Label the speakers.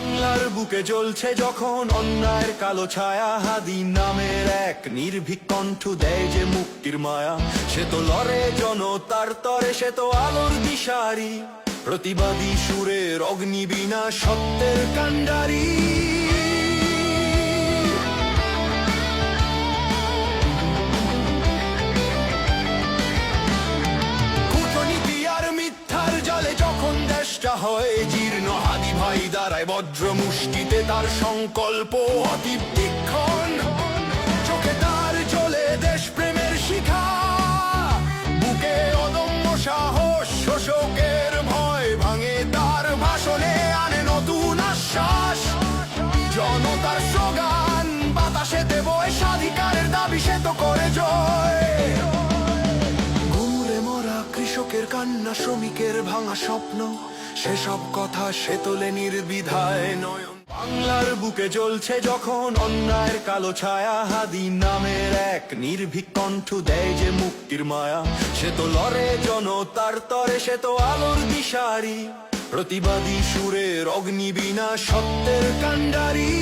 Speaker 1: বাংলার বুকে জ্বলছে যখন অন্যায়ের কালো ছায়া, হাদি নামের এক নির্ভীক কণ্ঠ দেয় যে মুক্তির মায়া। সে তো লড়ে জনতার তরে, সে তো আলোর দিশারি, প্রতিবাদী সুরের অগ্নিবীণা সত্যের কাণ্ডারি। কূটনীতি আর মিথ্যার জালে যখন দেশটা হয় জীর্ণ, হাদি ভাই দাঁড়ায় বজ্র মুষ্টিতে, তার সংকল্প অতীব দীক্ষণ। চোখে তার জ্বলে দেশপ্রেমের শিখা, বুকে অদম্য সাহস, শোষকের ভয় ভাঙে তার ভাষণে, আনে নতুন আশ্বাস। জনতার স্লোগান বাতাসে দেব, স্বাধিকারের দাবি সে তো করে জয়। ঘুমুরে মরা কৃষকের কান্না, শ্রমিকের ভাঙা স্বপ্ন, সেসব কথা সে তোলে নির্বিধায় নয়ন। বাংলার বুকে জ্বলছে যখন অন্যায়ের কালো ছায়া, হাদি নামের এক নির্ভীক কণ্ঠ দেয় যে মুক্তির মায়া। সে তো লড়ে জনতার তরে, সে তো আলোর দিশারি, প্রতিবাদী সুরের অগ্নিবীণা সত্যের কাণ্ডারি।